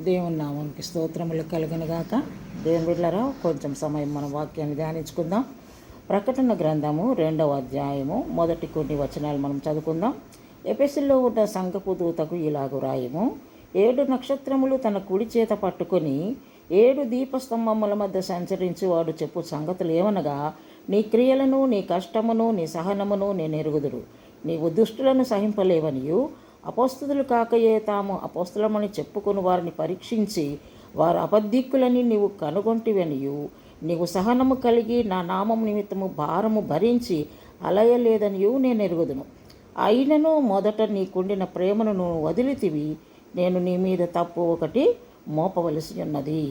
దేవుని నామానికి స్తోత్రములు కలుగునుగాక. దేవుని బిడ్డలారా, కొంచెం సమయం మన వాక్యాన్ని ధ్యానించుకుందాం. ప్రకటన గ్రంథము 2వ అధ్యాయము మొదటి కొన్ని వచనాలు మనం చదువుకుందాం. ఎఫెసులో ఉన్న సంఘపు దూతకు ఇలాగు రాయము. 7 నక్షత్రములు తన కుడి చేత పట్టుకొని 7 దీపస్తంభముల మధ్య సంచరించువాడు చెప్పు సంగతులు ఏమనగా, నీ క్రియలను, నీ కష్టమును, నీ సహనమును నేను ఎరుగుదురు. నీవు దుష్టులను సహింపలేవనియు, అపోస్తులు కాకయే తాము అపోస్తులమని చెప్పుకుని వారిని పరీక్షించి వారు అబద్ధికులని నీవు కనుగొంటివనియు, నీవు సహనము కలిగి నా నామం నిమిత్తము భారము భరించి అలయలేదనియు నేను ఎరుగుదును. అయినను మొదట నీకుండిన ప్రేమను నువ్వు వదిలితివి. నేను నీ మీద తప్పు ఒకటి మోపవలసి ఉన్నది.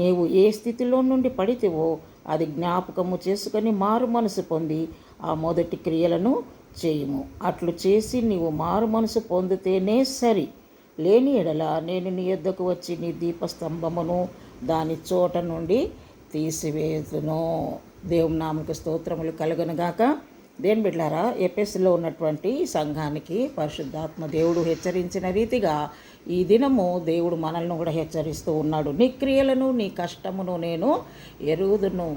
నీవు ఏ స్థితిలో నుండి పడితివో అది జ్ఞాపకము చేసుకొని మారు మనసు పొంది ఆ మొదటి క్రియలను చేయుము. అట్లు చేసి నీవు మారు మనసు పొందితేనే సరి. లేని ఎడల నేను నీ యొద్దకు వచ్చి నీ దీపస్తంభమును దాని చోట నుండి తీసివేదును. దేవుని నామకు స్తోత్రములు కలుగునుగాక. దేని బిడ్డలారా, ఎఫెసులో ఉన్నటువంటి సంఘానికి పరిశుద్ధాత్మ దేవుడు హెచ్చరించిన రీతిగా ఈ దినము దేవుడు మనల్ని కూడా హెచ్చరిస్తూ ఉన్నాడు. నీ క్రియలను, నీ కష్టమును నేను ఎరుగుదును.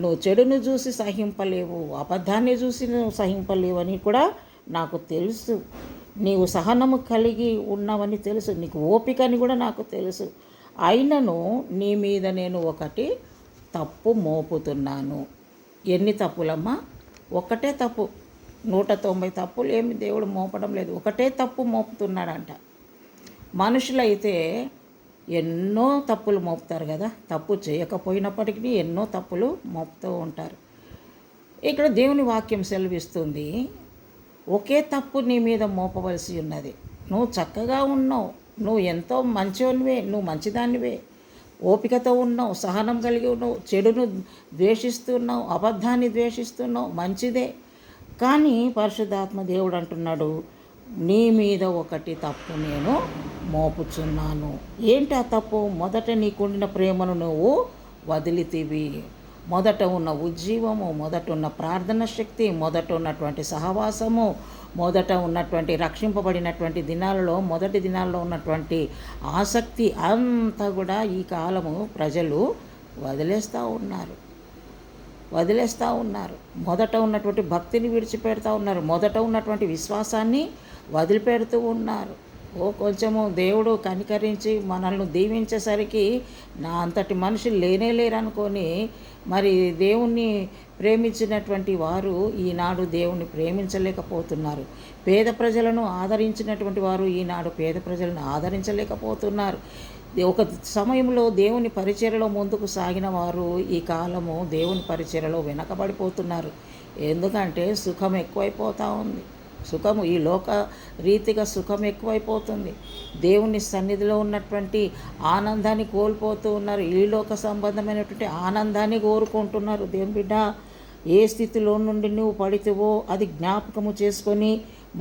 నువ్వు చెడును చూసి సహింపలేవు, అబద్ధాన్ని చూసి నువ్వు సహింపలేవు అని కూడా నాకు తెలుసు. నీవు సహనము కలిగి ఉన్నావని తెలుసు, నీకు ఓపిక అని కూడా నాకు తెలుసు. అయినను నీ మీద నేను ఒకటి తప్పు మోపుతున్నాను. ఎన్ని తప్పులమ్మా? ఒకటే తప్పు. 190 తప్పులు ఏమి దేవుడు మోపడం లేదు, ఒకటే తప్పు మోపుతున్నాడంట. మనుషులైతే ఎన్నో తప్పులు మోపుతారు కదా, తప్పు చేయకపోయినప్పటికీ ఎన్నో తప్పులు మోపుతూ ఉంటారు. ఇక్కడ దేవుని వాక్యం సెలవిస్తుంది, ఒకే తప్పు నీ మీద మోపవలసి ఉన్నది. నువ్వు చక్కగా ఉన్నావు, నువ్వు ఎంతో మంచివనివే, నువ్వు మంచిదానివే, ఓపికతో ఉన్నావు, సహనం కలిగి ఉన్నావు, చెడును ద్వేషిస్తున్నావు, అబద్ధాన్ని ద్వేషిస్తున్నావు, మంచిదే. కానీ పరిశుద్ధాత్మ దేవుడు అంటున్నాడు, నీ మీద ఒకటి తప్పు నేను మోపుచున్నాను. ఏంటి ఆ తప్పు? మొదట నీకుండిన ప్రేమను నువ్వు వదిలితివి. మొదట ఉన్న ఉజ్జీవము, మొదట ఉన్న ప్రార్థన శక్తి, మొదట ఉన్నటువంటి సహవాసము, మొదట ఉన్నటువంటి రక్షింపబడినటువంటి దినాలలో, మొదటి దినాల్లో ఉన్నటువంటి ఆసక్తి అంతా కూడా ఈ కాలము ప్రజలు వదిలేస్తూ ఉన్నారు. మొదట ఉన్నటువంటి భక్తిని విడిచిపెడతా ఉన్నారు, మొదట ఉన్నటువంటి విశ్వాసాన్ని వదిలిపెడుతూ ఉన్నారు. కొంచెము దేవుడు కనికరించి మనల్ని దీవించేసరికి నా అంతటి మనుషులు లేరనుకొని మరి దేవుణ్ణి ప్రేమించినటువంటి వారు ఈనాడు దేవుణ్ణి ప్రేమించలేకపోతున్నారు. పేద ప్రజలను ఆదరించినటువంటి వారు ఈనాడు పేద ప్రజలను ఆదరించలేకపోతున్నారు. ఒక సమయంలో దేవుని పరిచర్యలో ముందుకు సాగిన వారు ఈ కాలము దేవుని పరిచర్యలో వెనకబడిపోతున్నారు. ఎందుకంటే సుఖం ఎక్కువైపోతూ ఉంది. సుఖము ఈ లోక రీతిగా సుఖం ఎక్కువైపోతుంది. దేవుని సన్నిధిలో ఉన్నటువంటి ఆనందాన్ని కోల్పోతూ ఉన్నారు. ఈ లోక సంబంధమైనటువంటి ఆనందాన్ని కోరుకుంటున్నారు. దేవుని బిడ్డ, ఏ స్థితిలో నుండి నువ్వు పడితేవో అది జ్ఞాపకము చేసుకొని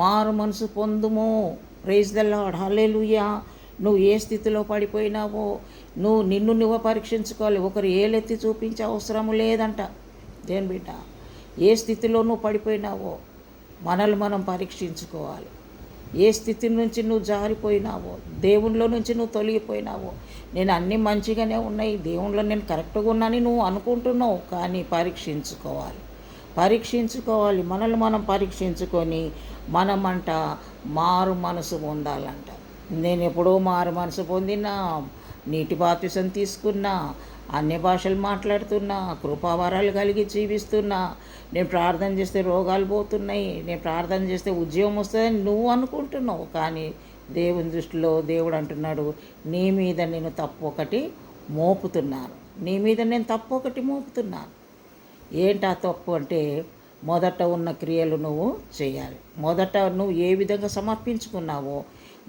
మారు మనసు పొందుము. ప్రైజ్ ద లార్డ్, హల్లెలూయా. నువ్వు ఏ స్థితిలో పడిపోయినావో నిన్ను నువ్వు పరీక్షించుకోవాలి. ఒకరు ఏలెత్తి చూపించే అవసరం లేదంట. దేవుని బిడ్డ, ఏ స్థితిలో నువ్వు పడిపోయినావో మనల్ని మనం పరీక్షించుకోవాలి. ఏ స్థితి నుంచి నువ్వు జారిపోయినావో, దేవునిలో నుంచి నువ్వు తొలగిపోయినావో, నేను అన్నీ మంచిగానే ఉన్నాయి, దేవునిలో నేను కరెక్ట్గా ఉన్నానని నువ్వు అనుకుంటున్నావు. కానీ పరీక్షించుకోవాలి. మనల్ని మనం పరీక్షించుకొని మనమంట మారు మనసు పొందాలంట. నేను ఎప్పుడో మారు మనసు పొందినా, నీటి బాప్తిసం తీసుకున్నా, అన్య భాషలు మాట్లాడుతున్నా, కృపావరాలు కలిగి జీవిస్తున్నా, నేను ప్రార్థన చేస్తే రోగాలు పోతున్నాయి, నేను ప్రార్థన చేస్తే ఉద్యోగం వస్తుందని నువ్వు అనుకుంటున్నావు. కానీ దేవుని దృష్టిలో దేవుడు అంటున్నాడు, నీ మీద నేను తప్పు ఒకటి మోపుతున్నాను. ఏంటి ఆ తప్పు అంటే, మొదట ఉన్న క్రియలు నువ్వు చేయాలి. మొదట నువ్వు ఏ విధంగా సమర్పించుకున్నావో,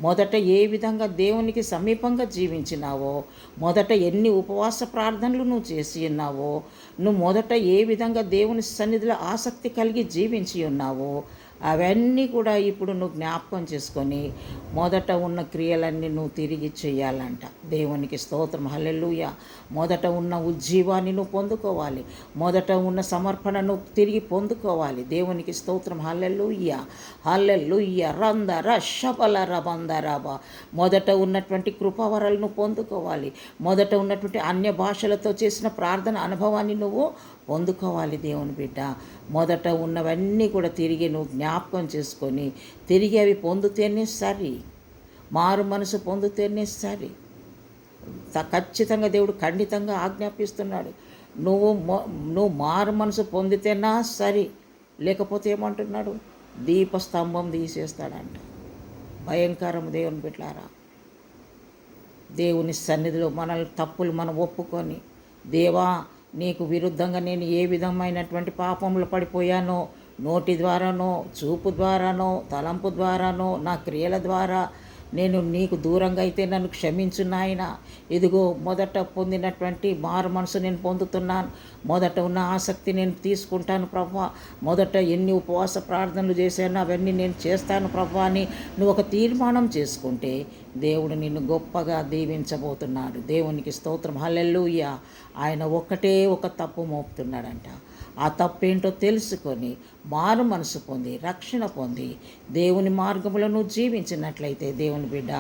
మొదట ఏ విధంగా దేవునికి సమీపంగా జీవించినావో, మొదట ఎన్ని ఉపవాస ప్రార్థనలు నువ్వు చేసి ఉన్నావో, నువ్వు మొదట ఏ విధంగా దేవుని సన్నిధిలో ఆసక్తి కలిగి జీవించి ఉన్నావో, అవన్నీ కూడా ఇప్పుడు నువ్వు జ్ఞాపకం చేసుకొని మొదట ఉన్న క్రియలన్నీ నువ్వు తిరిగి చేయాలంట. దేవునికి స్తోత్రం, హల్లెలూయా. మొదట ఉన్న ఉజ్జీవాన్ని నువ్వు పొందుకోవాలి, మొదట ఉన్న సమర్పణను తిరిగి పొందుకోవాలి. దేవునికి స్తోత్రం, హల్లెలూయా, హల్లెలూయా. రందర షబల రబందరబ. మొదట ఉన్నటువంటి కృపావరాలను పొందుకోవాలి, మొదట ఉన్నటువంటి అన్య భాషలతో చేసిన ప్రార్థన అనుభవాన్ని నువ్వు పొందుకోవాలి. దేవుని బిడ్డ, మొదట ఉన్నవన్నీ కూడా తిరిగి నువ్వు జ్ఞాపకం చేసుకొని తిరిగి అవి పొందుతేనే సరి, మారు మనసు పొందుతేనే సరి. ఖచ్చితంగా దేవుడు ఖండితంగా ఆజ్ఞాపిస్తున్నాడు. నువ్వు మారు మనసు పొందితేనా సరి, లేకపోతే ఏమంటున్నాడు? దీపస్తంభం తీసేస్తాడంట. భయంకరం దేవుని బిడ్డలారా. దేవుని సన్నిధిలో మన తప్పులు మనం ఒప్పుకొని, దేవా నీకు విరుద్ధంగా నేను ఏ విధమైనటువంటి పాపంలో పడిపోయానో, నోటి ద్వారానో, చూపు ద్వారానో, తలంపు ద్వారానో, నా క్రియల ద్వారా నేను నీకు దూరంగా అయితే నన్ను క్షమించు నాయనా. ఇదిగో మొదట పొందినటువంటి మారు మనసు నేను పొందుతున్నాను, మొదట ఉన్న ఆసక్తి నేను తీసుకుంటాను ప్రభువా, మొదట ఎన్ని ఉపవాస ప్రార్థనలు చేశానో అవన్నీ నేను చేస్తాను ప్రభువా అని నువ్వు ఒక తీర్మానం చేసుకుంటే దేవుడు నిన్ను గొప్పగా దీవించబోతున్నాడు. దేవునికి స్తోత్రం, హల్లెలూయా. ఆయన ఒక్కటే ఒక తప్పు మోపుతున్నాడంట. ఆ తప్పేంటో తెలుసుకొని మారు మనసు పొంది రక్షణ పొంది దేవుని మార్గములో నువ్వు జీవించినట్లయితే దేవుని బిడ్డ,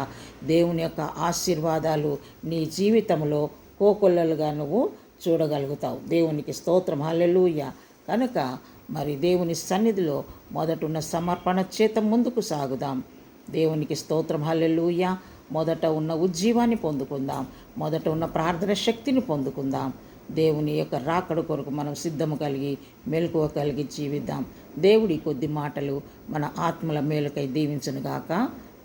దేవుని యొక్క ఆశీర్వాదాలు నీ జీవితంలో కోకొల్లలుగా నువ్వు చూడగలుగుతావు. దేవునికి స్తోత్రం, హల్లెలూయా. కనుక మరి దేవుని సన్నిధిలో మొదటున్న సమర్పణ చేత ముందుకు సాగుదాం. దేవునికి స్తోత్రం, హల్లెలూయా. మొదట ఉన్న ఉజ్జీవాన్ని పొందుకుందాం, మొదట ఉన్న ప్రార్థన శక్తిని పొందుకుందాం. దేవుని యొక్క రాకడ కొరకు మనం సిద్ధము కలిగి మెలకువ కలిగి జీవిద్దాం. దేవుడి కొద్ది మాటలు మన ఆత్మల మేలుకై దీవించునుగాక.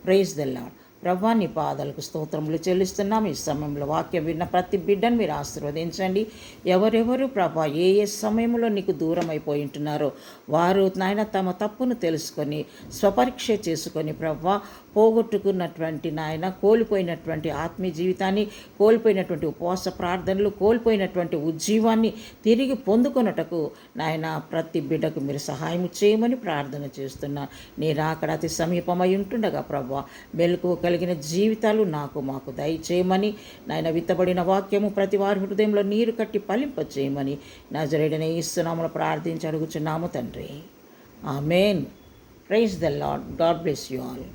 Praise the Lord. ప్రభువా నీ పాదాలకు స్తోత్రములు చెల్లిస్తున్నాం. ఈ సమయంలో వాక్యం విన్న ప్రతి బిడ్డను మీరు ఆశీర్వదించండి. ఎవరెవరు ప్రభా ఏ సమయంలో నీకు దూరం అయిపోయి ఉంటున్నారో వారు నాయన తమ తప్పును తెలుసుకొని స్వపరీక్ష చేసుకొని ప్రభా పోగొట్టుకున్నటువంటి నాయన కోల్పోయినటువంటి ఆత్మీయ జీవితాన్ని, కోల్పోయినటువంటి ఉపవాస ప్రార్థనలు, కోల్పోయినటువంటి ఉజ్జీవాన్ని తిరిగి పొందుకొనుటకు నాయన ప్రతి బిడ్డకు మీరు సహాయం చేయమని ప్రార్థన చేస్తున్నా. నీ రాకడ అతి సమీపమై ఉంటుండగా ప్రభా మెలకు కలిగిన జీవితాలు మాకు దయచేయమని నాయన విత్తబడిన వాక్యము ప్రతి వారి హృదయంలో నీరు కట్టి ఫలింపచేయమని నజరేయుడైన యేసు నామములో ప్రార్థించి అడుగుచున్నాము తండ్రి. ఆమేన్. Praise the Lord. God bless you all.